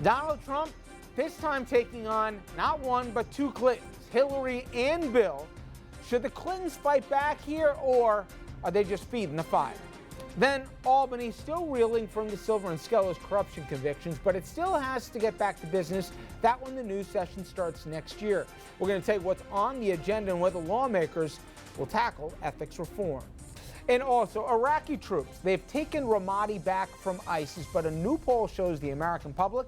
Donald Trump, this time taking on not one but two Clintons, Hillary and Bill. Should the Clintons fight back here, or are they just feeding the fire? Then Albany still reeling from the Silver and Skelos corruption convictions, but it still has to get back to business. That when the new session starts next year. We're going to take what's on the agenda and whether lawmakers will tackle ethics reform. And also, Iraqi troops. They've taken Ramadi back from ISIS, but a new poll shows the American public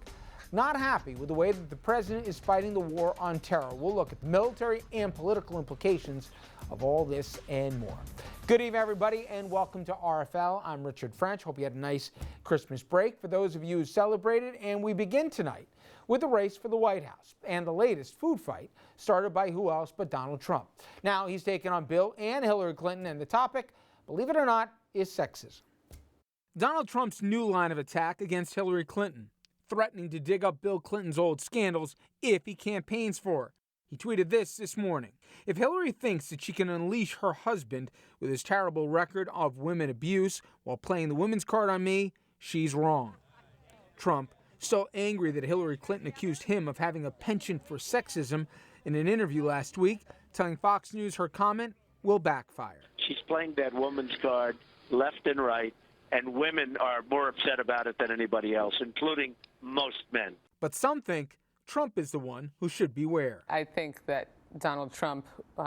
not happy with the way that the president is fighting the war on terror. We'll look at the military and political implications of all this and more. Good evening, everybody, and welcome to RFL. I'm Richard French. Hope you had a nice Christmas break for those of you who celebrated. And we begin tonight with the race for the White House and the latest food fight started by who else but Donald Trump. Now he's taken on Bill and Hillary Clinton, and the topic, believe it or not, is sexism. Donald Trump's new line of attack against Hillary Clinton, threatening to dig up Bill Clinton's old scandals if he campaigns for her. He tweeted this morning. If Hillary thinks that she can unleash her husband with his terrible record of women abuse while playing the women's card on me, she's wrong. Trump, so angry that Hillary Clinton accused him of having a penchant for sexism in an interview last week, telling Fox News her comment will backfire. She's playing that woman's card left and right, and women are more upset about it than anybody else, including most men. But some think Trump is the one who should beware. I think that Donald Trump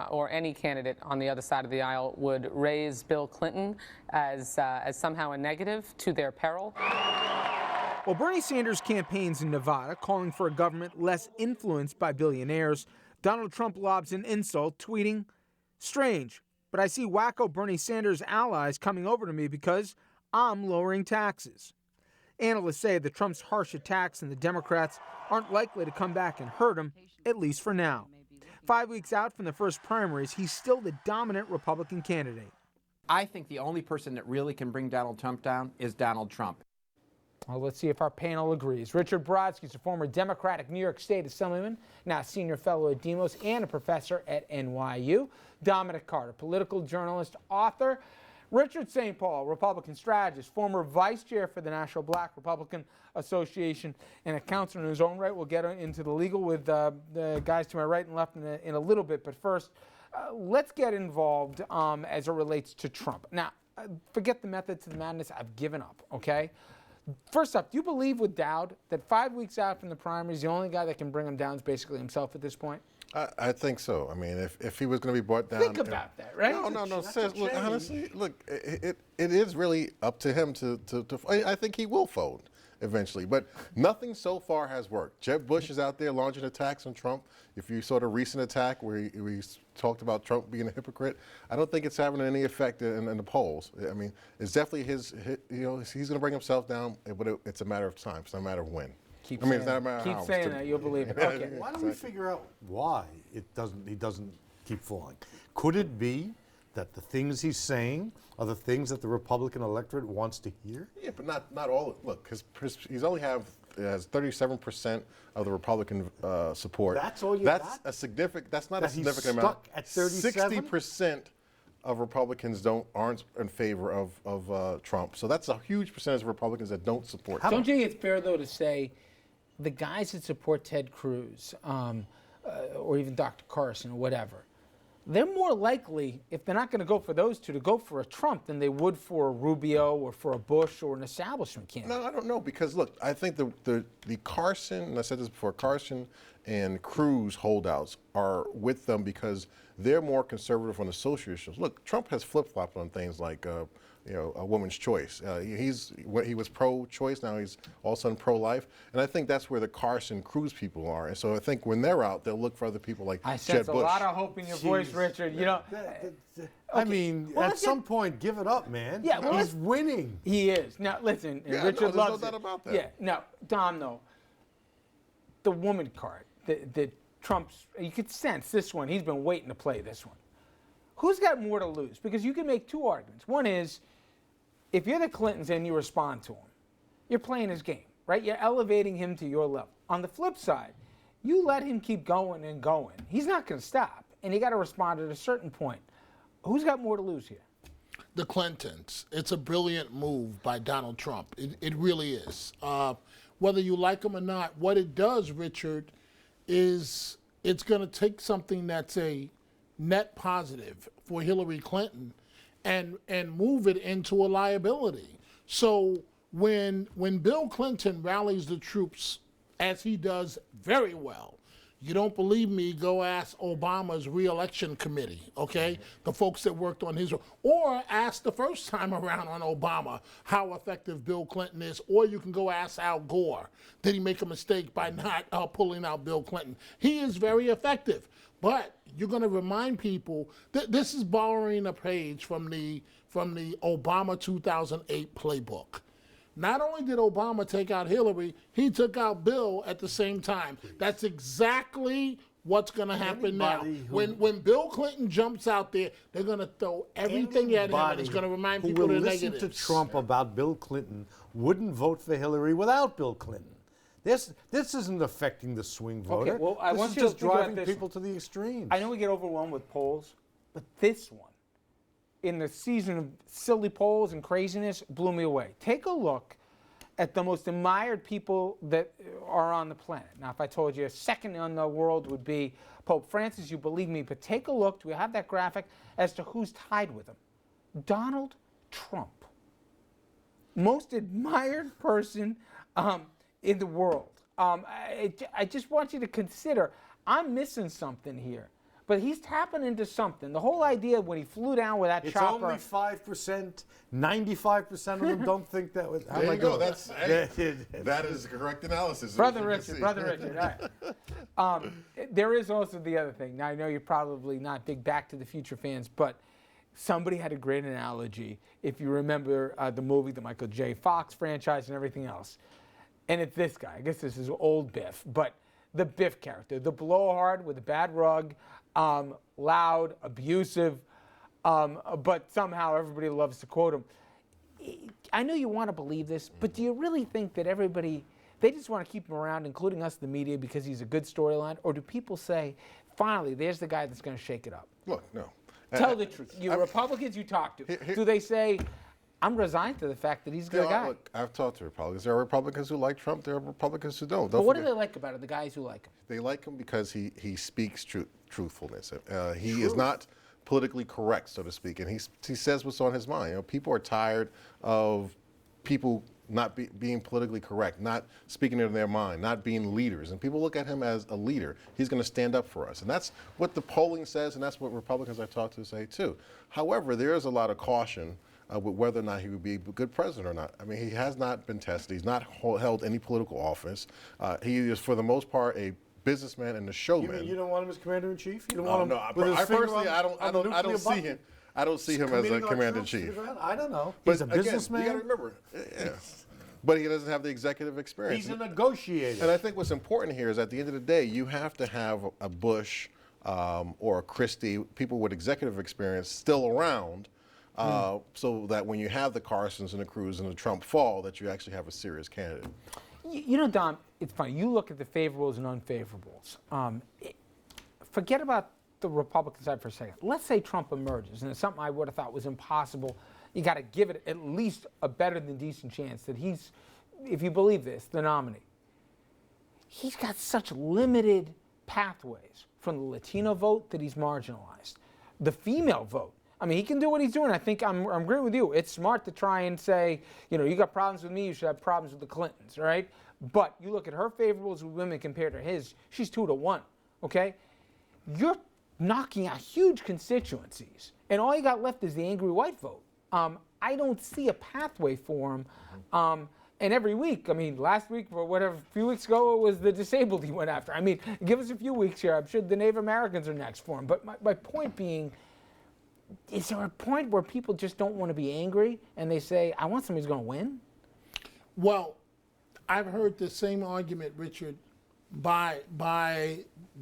or any candidate on the other side of the aisle would raise Bill Clinton as somehow a negative to their peril. While Bernie Sanders campaigns in Nevada calling for a government less influenced by billionaires, Donald Trump lobs an insult, tweeting, "Strange, but I see wacko Bernie Sanders allies coming over to me because I'm lowering taxes." Analysts say that Trump's harsh attacks and the Democrats aren't likely to come back and hurt him, at least for now. 5 weeks out from the first primaries, he's still the dominant Republican candidate. I think the only person that really can bring Donald Trump down is Donald Trump. Well, let's see if our panel agrees. Richard Brodsky is a former Democratic New York State Assemblyman, now senior fellow at Demos and a professor at NYU. Dominic Carter, political journalist, author. Richard St. Paul, Republican strategist, former vice chair for the National Black Republican Association, and a counselor in his own right. We'll get into the legal with the guys to my right and left in a little bit. But first, let's get involved as it relates to Trump. Now, forget the method to the madness. I've given up, okay? First up, do you believe with Dowd that 5 weeks out from the primaries, the only guy that can bring him down is basically himself at this point? I think so. I mean, if he was going to be brought down... Think about that, right? No. Look, honestly, it is really up to him to I think he will fold eventually. But nothing so far has worked. Jeb Bush is out there launching attacks on Trump. If you saw the recent attack where he talked about Trump being a hypocrite, I don't think it's having any effect in the polls. I mean, it's definitely he's going to bring himself down, but it's a matter of time. It's not a matter of when. Keep saying that, you'll believe it. Okay. Why don't we figure out why he doesn't keep falling? Could it be that the things he's saying are the things that the Republican electorate wants to hear? Yeah, but not all. Look, he's only has 37% of the Republican support. That's all you got? That's not a significant amount. Stuck at 37? 60% of Republicans aren't in favor of Trump. So that's a huge percentage of Republicans that don't support Trump. Don't you think it's fair, though, to say the guys that support Ted Cruz or even Dr. Carson or whatever, they're more likely, if they're not going to go for those two, to go for a Trump than they would for a Rubio or for a Bush or an establishment candidate? No, I don't know, because look, I think the Carson, and I said this before, Carson and Cruz holdouts are with them because they're more conservative on the social issues. Look, Trump has flip-flopped on things like a woman's choice. He was pro-choice, now he's all of a sudden pro-life, and I think that's where the Carson Cruz people are. And so I think when they're out, they'll look for other people like Jeb Bush. I sense a lot of hope in your voice, Richard. You know, I mean, at some point, give it up, man. Yeah, well, he's winning. He is. Now, listen, Richard loves no doubt about that. Yeah, no, Dom, though, the woman card, the Trump's, you could sense this one. He's been waiting to play this one. Who's got more to lose? Because you can make two arguments. One is, if you're the Clintons and you respond to him, you're playing his game, right? You're elevating him to your level. On the flip side, you let him keep going and going. He's not going to stop, and you got to respond at a certain point. Who's got more to lose here? The Clintons. It's a brilliant move by Donald Trump. It really is. whether you like them or not. What it does, Richard, is it's going to take something that's a net positive for Hillary Clinton and move it into a liability. So when Bill Clinton rallies the troops, as he does very well, you don't believe me, go ask Obama's re-election committee, okay? The folks that worked on his, or ask the first time around on Obama how effective Bill Clinton is, or you can go ask Al Gore. Did he make a mistake by not pulling out Bill Clinton? He is very effective, but you're gonna remind people that this is borrowing a page from the Obama 2008 playbook. Not only did Obama take out Hillary, he took out Bill at the same time. That's exactly what's going to happen now. When Bill Clinton jumps out there, they're going to throw everything at him, and it's going to remind people of the negatives. Who will listen to Trump about Bill Clinton wouldn't vote for Hillary without Bill Clinton. This isn't affecting the swing voter. Okay, well, I want is you just to think about driving this. people to the extremes. I know we get overwhelmed with polls, but this one, in the season of silly polls and craziness, blew me away. Take a look at the most admired people that are on the planet. Now, if I told you a second in the world would be Pope Francis, you believe me, but take a look. Do we have that graphic as to who's tied with him? Donald Trump. Most admired person in the world. I just want you to consider, I'm missing something here. But he's tapping into something. The whole idea when he flew down with that chopper. It's only 5%. 95% of them don't think that was. There you go. That is correct analysis. Brother Richard. All right. There is also the other thing. Now, I know you're probably not big Back to the Future fans, but somebody had a great analogy. If you remember the movie, the Michael J. Fox franchise and everything else. And it's this guy. I guess this is old Biff, but the Biff character, the blowhard with a bad rug, loud, abusive, but somehow everybody loves to quote him. I know you want to believe this, but do you really think that everybody, they just want to keep him around, including us, the media, because he's a good storyline? Or do people say, finally, there's the guy that's going to shake it up? Look, no. Tell the truth. You Republicans you talk to, do they say, I'm resigned to the fact that he's a good guy? Look, I've talked to Republicans. There are Republicans who like Trump. There are Republicans who don't. But what do they like about it, the guys who like him? They like him because he speaks truthfulness. He is not politically correct, so to speak, and he says what's on his mind. You know, people are tired of people not being politically correct, not speaking in their mind, not being leaders. And people look at him as a leader. He's going to stand up for us. And that's what the polling says, and that's what Republicans I talk to say too. However, there is a lot of caution with whether or not he would be a good president or not. I mean, he has not been tested. He's not held any political office. He is, for the most part, a businessman and a showman. You mean you don't want him as commander-in-chief? You don't want him no, with his finger personally, on, I don't see him. I don't see him as a commander-in-chief. I don't know. But He's a businessman. Again, you got to remember, but he doesn't have the executive experience. He's a negotiator. And I think what's important here is at the end of the day, you have to have a Bush or a Christie, people with executive experience still around, so that when you have the Carsons and the Cruz and the Trump fall, that you actually have a serious candidate. You know, Don, it's funny. You look at the favorables and unfavorables. Forget about the Republican side for a second. Let's say Trump emerges, and it's something I would have thought was impossible. You got to give it at least a better than decent chance that he's, if you believe this, the nominee. He's got such limited pathways from the Latino vote that he's marginalized. The female vote, I mean, he can do what he's doing. I think I'm agreeing with you. It's smart to try and say, you know, you got problems with me, you should have problems with the Clintons, right? But you look at her favorables with women compared to his, she's 2-1, okay? You're knocking out huge constituencies, and all you got left is the angry white vote. I don't see a pathway for him. And every week, I mean, last week or whatever, a few weeks ago, it was the disabled he went after. I mean, give us a few weeks here. I'm sure the Native Americans are next for him. But my point being, is there a point where people just don't want to be angry and they say, I want somebody who's going to win? Well, I've heard the same argument, Richard, by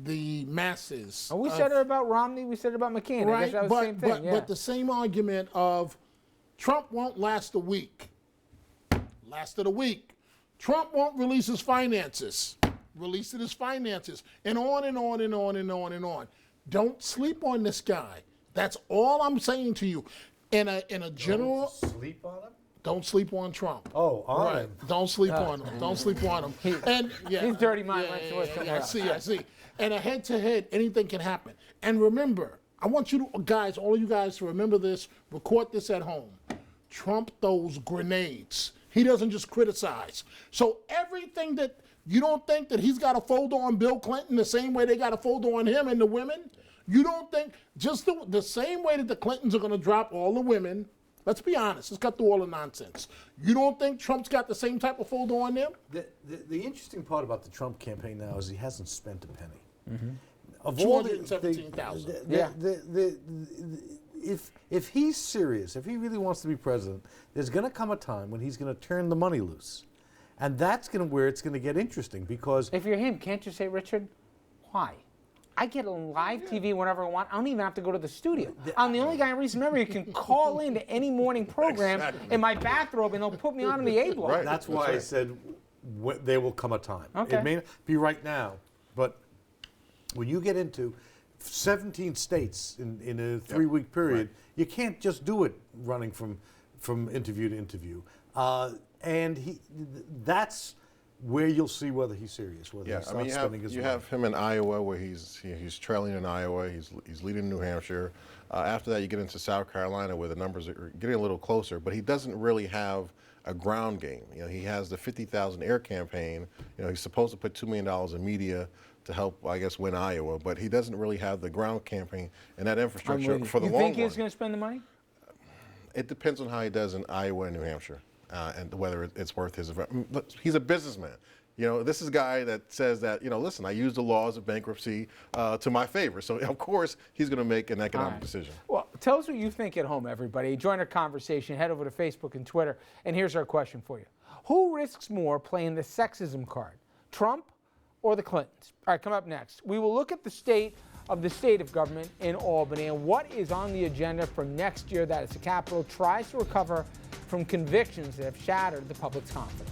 the masses. We said it about Romney, we said it about McCain. Right, I guess that was the same thing. But the same argument of Trump won't last a week. Lasted a week. Trump won't release his finances. Released his finances. And on and on and on and on and on. Don't sleep on this guy. That's all I'm saying to you. In a general. Sleep on him? Don't sleep on Trump. Oh, all Right. right. Don't sleep on him. Don't sleep on him. And yeah, his dirty mind went to it somewhere I else. see. I see. And a head-to-head, anything can happen. And remember, I want you to, guys, all you guys to remember this. Record this at home. Trump throws grenades. He doesn't just criticize. So everything that you don't think that he's got a folder on Bill Clinton the same way they got a folder on him and the women. You don't think just the same way that the Clintons are going to drop all the women. Let's be honest. Let's cut through all the nonsense. You don't think Trump's got the same type of folder on them? The interesting part about the Trump campaign now is he hasn't spent a penny. Of all the 217,000. If he's serious, if he really wants to be president, there's going to come a time when he's going to turn the money loose, and that's where it's going to get interesting because If you're him, can't you say, Richard, why? I get on live TV whenever I want. I don't even have to go to the studio. I'm the only guy in recent memory who can call into any morning program in my bathrobe and they'll put me on in the A block. Right. that's why I said there will come a time. Okay. It may not be right now, but when you get into 17 states in a 3-week period, you can't just do it running from interview to interview. And that's where you'll see whether he's serious, whether Yeah, he's I not mean, spending his you money. have him in Iowa where he's trailing in Iowa. He's leading New Hampshire. After that, you get into South Carolina where the numbers are getting a little closer. But he doesn't really have a ground game. You know, he has the 50,000 air campaign. You know, he's supposed to put $2 million in media to help, I guess, win Iowa. But he doesn't really have the ground campaign and that infrastructure for the You long think run. he's going to spend the money? It depends on how he does in Iowa and New Hampshire, and whether it's worth his. He's a businessman. You know, this is a guy that says that, you know, listen, I use the laws of bankruptcy to my favor. So, of course, he's going to make an economic decision. Well, tell us what you think at home, everybody. Join our conversation. Head over to Facebook and Twitter. And here's our question for you. Who risks more playing the sexism card, Trump or the Clintons? All right, come up next. We will look at the state of government in Albany and what is on the agenda for next year that as the Capitol tries to recover from convictions that have shattered the public's confidence.